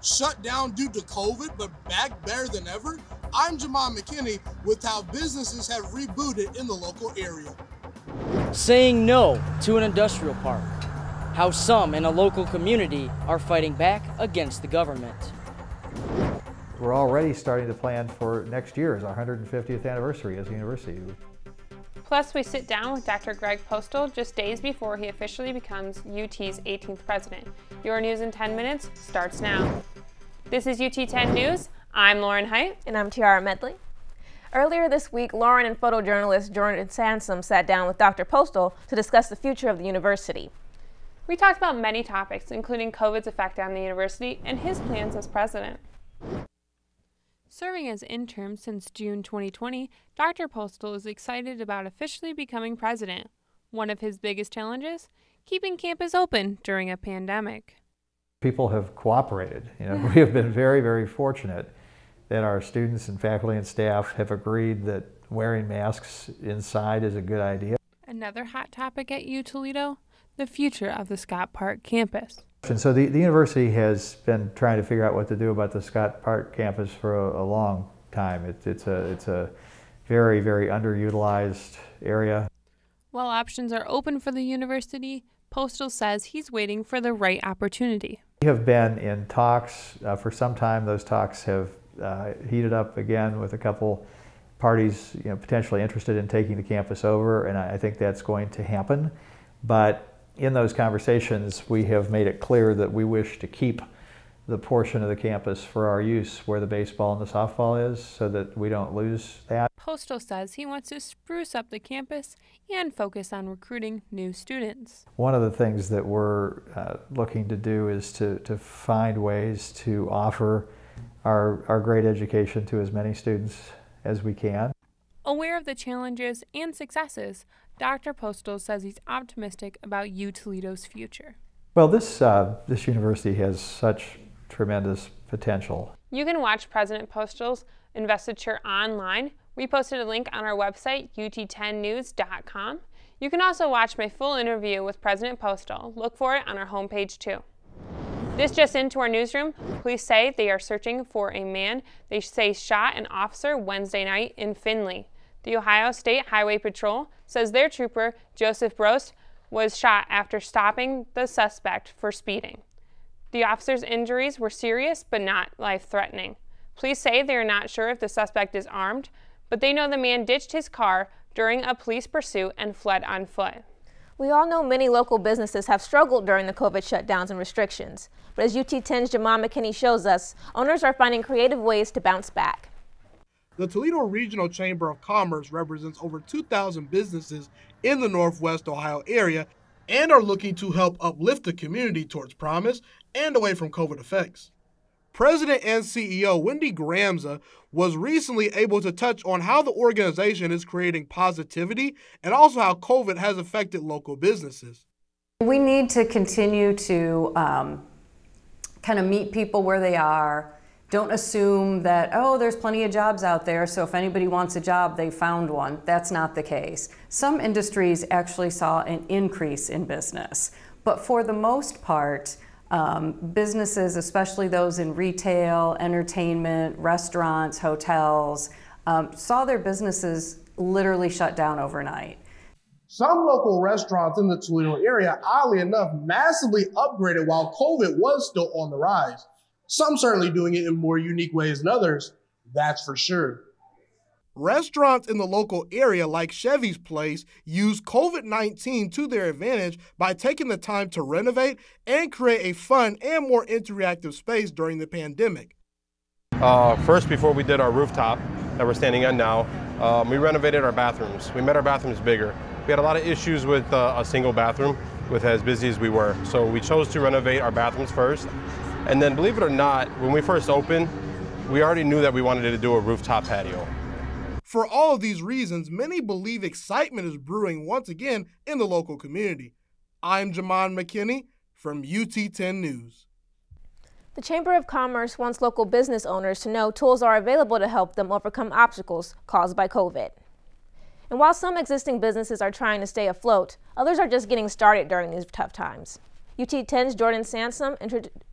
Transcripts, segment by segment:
Shut down due to COVID, but back better than ever? I'm Jamal McKinney with how businesses have rebooted in the local area. Saying no to an industrial park. How some in a local community are fighting back against the government. We're already starting to plan for next year as our 150th anniversary as a university. Plus, we sit down with Dr. Greg Postal just days before he officially becomes UT's 18th president. Your News in 10 Minutes starts now. This is UT 10 News. I'm Lauren Height. And I'm Tiara Medley. Earlier this week, Lauren and photojournalist Jordan Sansom sat down with Dr. Postal to discuss the future of the university. We talked about many topics, including COVID's effect on the university and his plans as president. Serving as interim since June 2020, Dr. Postal is excited about officially becoming president. One of his biggest challenges? Keeping campus open during a pandemic. People have cooperated. We have been very, very fortunate that our students and faculty and staff have agreed that wearing masks inside is a good idea. Another hot topic at U Toledo, the future of the Scott Park campus. And so the university has been trying to figure out what to do about the Scott Park campus for a long time. It's a very, very underutilized area. While options are open for the university, Postal says he's waiting for the right opportunity. We have been in talks for some time. Those talks have heated up again with a couple parties potentially interested in taking the campus over, and I think that's going to happen. But in those conversations, we have made it clear that we wish to keep the portion of the campus for our use where the baseball and the softball is, so that we don't lose that. Postal says he wants to spruce up the campus and focus on recruiting new students. One of the things that we're looking to do is to find ways to offer our great education to as many students as we can. Aware of the challenges and successes, Dr. Postal says he's optimistic about U Toledo's future. Well, this university has such tremendous potential. You can watch President Postal's investiture online. We posted a link on our website, ut10news.com. You can also watch my full interview with President Postal. Look for it on our homepage too. This just into our newsroom. Police say they are searching for a man they say shot an officer Wednesday night in Findlay. The Ohio State Highway Patrol says their trooper, Joseph Brost, was shot after stopping the suspect for speeding. The officer's injuries were serious but not life-threatening. Police say they are not sure if the suspect is armed, but they know the man ditched his car during a police pursuit and fled on foot. We all know many local businesses have struggled during the COVID shutdowns and restrictions, but as UT 10's Jamal McKinney shows us, owners are finding creative ways to bounce back. The Toledo Regional Chamber of Commerce represents over 2,000 businesses in the Northwest Ohio area and are looking to help uplift the community towards promise and away from COVID effects. President and CEO Wendy Gramza was recently able to touch on how the organization is creating positivity and also how COVID has affected local businesses. We need to continue to kind of meet people where they are. Don't assume that, oh, there's plenty of jobs out there, so if anybody wants a job, they found one. That's not the case. Some industries actually saw an increase in business, but for the most part, businesses, especially those in retail, entertainment, restaurants, hotels, saw their businesses literally shut down overnight. Some local restaurants in the Toledo area, oddly enough, massively upgraded while COVID was still on the rise. Some certainly doing it in more unique ways than others, that's for sure. Restaurants in the local area like Chevy's Place use COVID-19 to their advantage by taking the time to renovate and create a fun and more interactive space during the pandemic. First, before we did our rooftop that we're standing on now, we renovated our bathrooms. We made our bathrooms bigger. We had a lot of issues with a single bathroom with as busy as we were. So we chose to renovate our bathrooms first. And then, believe it or not, when we first opened, we already knew that we wanted to do a rooftop patio. For all of these reasons, many believe excitement is brewing once again in the local community. I'm Jamal McKinney from UT 10 News. The Chamber of Commerce wants local business owners to know tools are available to help them overcome obstacles caused by COVID. And while some existing businesses are trying to stay afloat, others are just getting started during these tough times. UT10's Jordan Sansom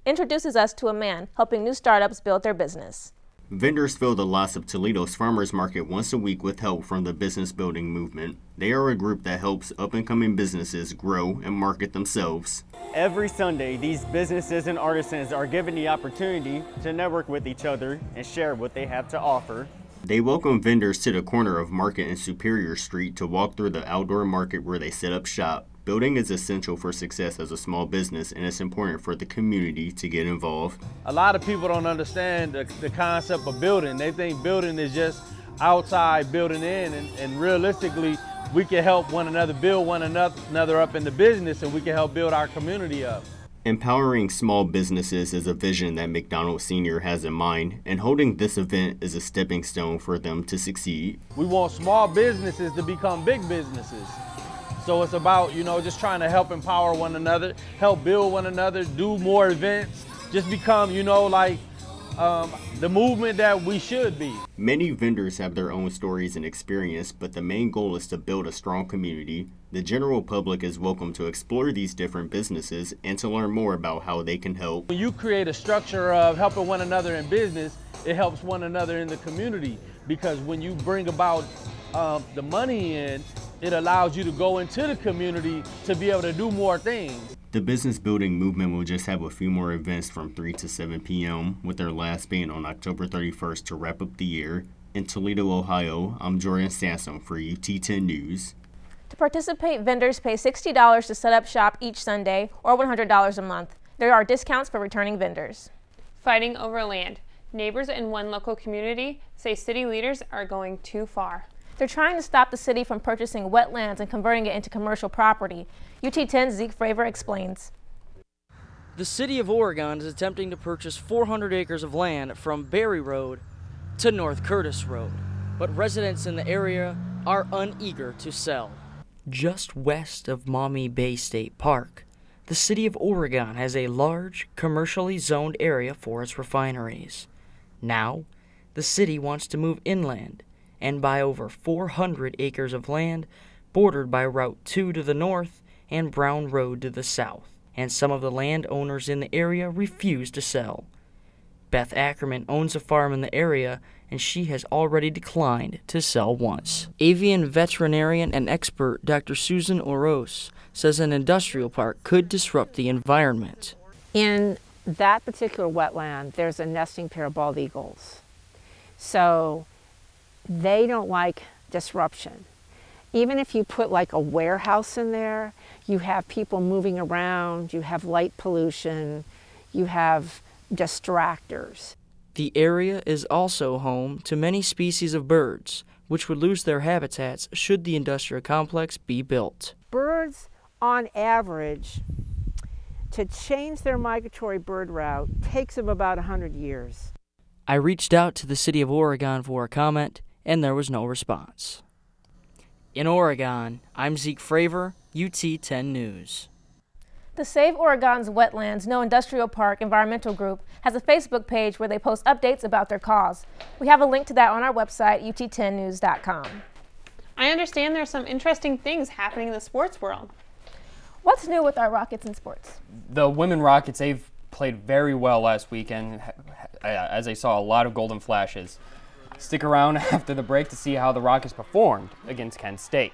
introduces us to a man helping new startups build their business. Vendors fill the lots of Toledo's farmers market once a week with help from the business building movement. They are a group that helps up-and-coming businesses grow and market themselves. Every Sunday, these businesses and artisans are given the opportunity to network with each other and share what they have to offer. They welcome vendors to the corner of Market and Superior Street to walk through the outdoor market where they set up shop. Building is essential for success as a small business, and it's important for the community to get involved. A lot of people don't understand the concept of building. They think building is just outside building in, and realistically, we can help one another build one another up in the business, and we can help build our community up. Empowering small businesses is a vision that McDonald Sr. has in mind, and holding this event is a stepping stone for them to succeed. We want small businesses to become big businesses. So it's about, just trying to help empower one another, help build one another, do more events, just become, the movement that we should be. Many vendors have their own stories and experience, but the main goal is to build a strong community. The general public is welcome to explore these different businesses and to learn more about how they can help. When you create a structure of helping one another in business, it helps one another in the community, because when you bring about the money in, it allows you to go into the community to be able to do more things. The business building movement will just have a few more events from 3 to 7 p.m., with their last being on October 31st to wrap up the year. In Toledo, Ohio, I'm Jordan Sansom for UT10 News. To participate, vendors pay $60 to set up shop each Sunday or $100 a month. There are discounts for returning vendors. Fighting over land. Neighbors in one local community say city leaders are going too far. They're trying to stop the city from purchasing wetlands and converting it into commercial property. UT10's Zeke Fravor explains. The city of Oregon is attempting to purchase 400 acres of land from Berry Road to North Curtis Road, but residents in the area are uneager to sell. Just west of Maumee Bay State Park, the city of Oregon has a large, commercially zoned area for its refineries. Now, the city wants to move inland and buy over 400 acres of land bordered by Route 2 to the north and Brown Road to the south, and some of the landowners in the area refuse to sell. Beth Ackerman owns a farm in the area, and she has already declined to sell once. Avian veterinarian and expert Dr. Susan Oros says an industrial park could disrupt the environment. In that particular wetland, there's a nesting pair of bald eagles. So they don't like disruption. Even if you put like a warehouse in there, you have people moving around, you have light pollution, you have distractors. The area is also home to many species of birds, which would lose their habitats should the industrial complex be built. Birds, on average, to change their migratory bird route takes them about 100 years. I reached out to the city of Oregon for a comment, and there was no response. In Oregon, I'm Zeke Fravor, UT10 News. The Save Oregon's Wetlands No Industrial Park Environmental Group has a Facebook page where they post updates about their cause. We have a link to that on our website, ut10news.com. I understand there's some interesting things happening in the sports world. What's new with our Rockets in sports? The women Rockets, they've played very well last weekend, as I saw a lot of golden flashes. Stick around after the break to see how the Rockets performed against Kent State.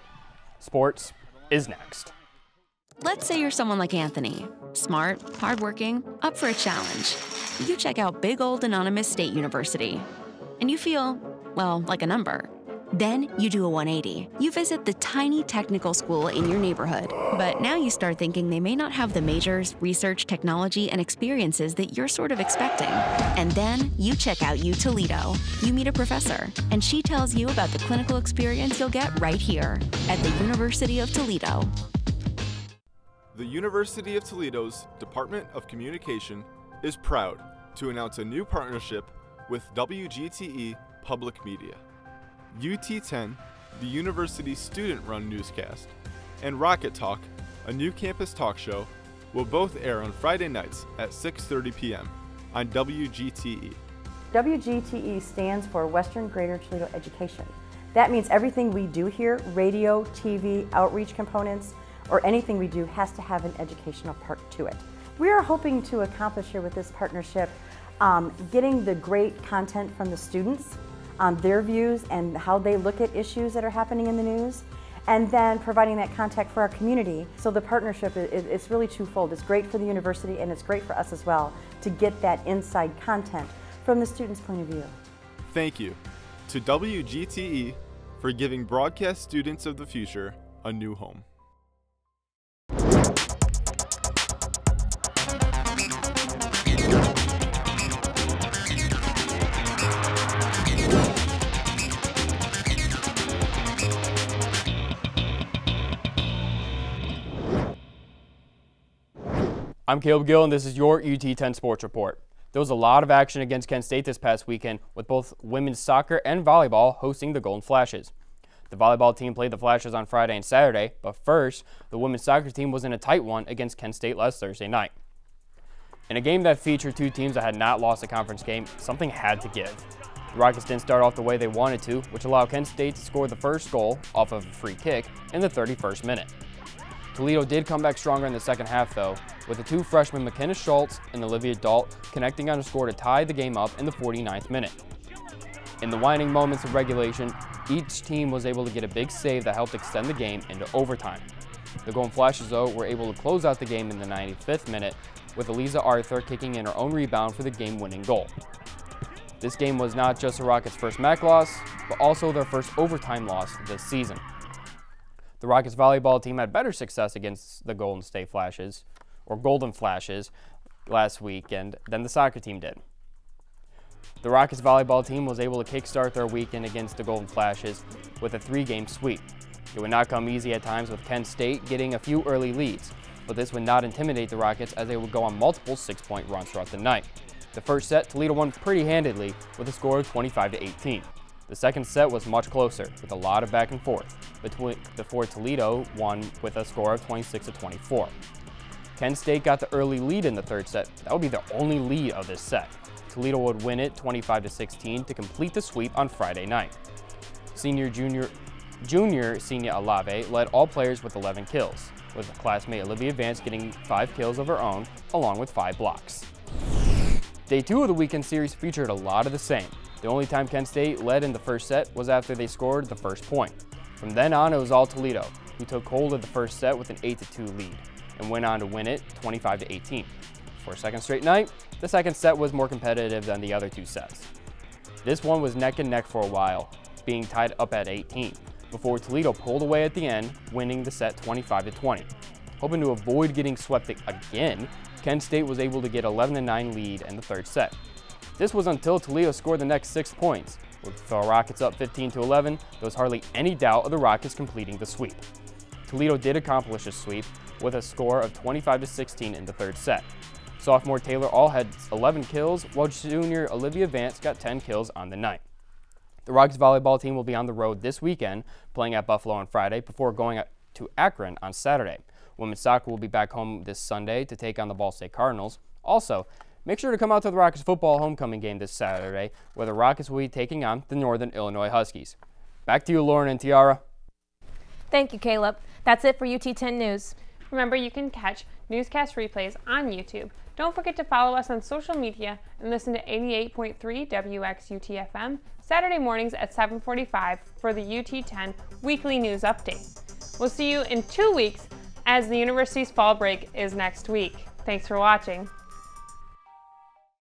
Sports is next. Let's say you're someone like Anthony. Smart, hardworking, up for a challenge. You check out big old anonymous State University. And you feel, well, like a number. Then you do a 180. You visit the tiny technical school in your neighborhood. But now you start thinking they may not have the majors, research, technology, and experiences that you're sort of expecting. And then you check out U Toledo. You meet a professor, and she tells you about the clinical experience you'll get right here at the University of Toledo. The University of Toledo's Department of Communication is proud to announce a new partnership with WGTE Public Media. UT10, the university's student-run newscast, and Rocket Talk, a new campus talk show, will both air on Friday nights at 6:30 p.m. on WGTE. WGTE stands for Western Greater Toledo Education. That means everything we do here, radio, TV, outreach components, or anything we do has to have an educational part to it. We are hoping to accomplish here with this partnership getting the great content from the students, their views and how they look at issues that are happening in the news, and then providing that contact for our community. So the partnership it's really twofold. It's great for the university and it's great for us as well to get that inside content from the students' point of view. Thank you to WGTE for giving broadcast students of the future a new home. I'm Caleb Gill, and this is your UT10 Sports Report. There was a lot of action against Kent State this past weekend, with both women's soccer and volleyball hosting the Golden Flashes. The volleyball team played the Flashes on Friday and Saturday, but first, the women's soccer team was in a tight one against Kent State last Thursday night. In a game that featured two teams that had not lost a conference game, something had to give. The Rockets didn't start off the way they wanted to, which allowed Kent State to score the first goal off of a free kick in the 31st minute. Toledo did come back stronger in the second half, though, with the two freshmen McKenna Schultz and Olivia Dalt connecting on a score to tie the game up in the 49th minute. In the waning moments of regulation, each team was able to get a big save that helped extend the game into overtime. The Golden Flashes, though, were able to close out the game in the 95th minute, with Eliza Arthur kicking in her own rebound for the game-winning goal. This game was not just the Rockets' first MAC loss, but also their first overtime loss this season. The Rockets volleyball team had better success against the Golden Flashes last weekend than the soccer team did. The Rockets volleyball team was able to kickstart their weekend against the Golden Flashes with a 3-game sweep. It would not come easy at times, with Kent State getting a few early leads, but this would not intimidate the Rockets as they would go on multiple 6-point runs throughout the night. The first set, Toledo won pretty handedly with a score of 25-18. The second set was much closer, with a lot of back and forth, before Toledo won with a score of 26-24. Kent State got the early lead in the third set. That would be the only lead of this set. Toledo would win it 25-16 to complete the sweep on Friday night. Junior Senior Alave led all players with 11 kills, with classmate Olivia Vance getting 5 kills of her own, along with 5 blocks. Day 2 of the weekend series featured a lot of the same. The only time Kent State led in the first set was after they scored the first point. From then on, it was all Toledo, who took hold of the first set with an 8-2 lead and went on to win it 25-18. For a second straight night, the second set was more competitive than the other two sets. This one was neck and neck for a while, being tied up at 18, before Toledo pulled away at the end, winning the set 25-20. Hoping to avoid getting swept again, Kent State was able to get 11-9 lead in the third set. This was until Toledo scored the next 6 points. With the Rockets up 15-11, there was hardly any doubt of the Rockets completing the sweep. Toledo did accomplish a sweep with a score of 25-16 in the third set. Sophomore Taylor All had 11 kills, while junior Olivia Vance got 10 kills on the night. The Rockets volleyball team will be on the road this weekend, playing at Buffalo on Friday before going to Akron on Saturday. Women's soccer will be back home this Sunday to take on the Ball State Cardinals. Also, make sure to come out to the Rockets football homecoming game this Saturday, where the Rockets will be taking on the Northern Illinois Huskies. Back to you, Lauren and Tiara. Thank you, Caleb. That's it for UT10 News. Remember, you can catch newscast replays on YouTube. Don't forget to follow us on social media and listen to 88.3 WXUT-FM Saturday mornings at 7:45 for the UT10 Weekly News Update. We'll see you in 2 weeks as the university's fall break is next week. Thanks for watching.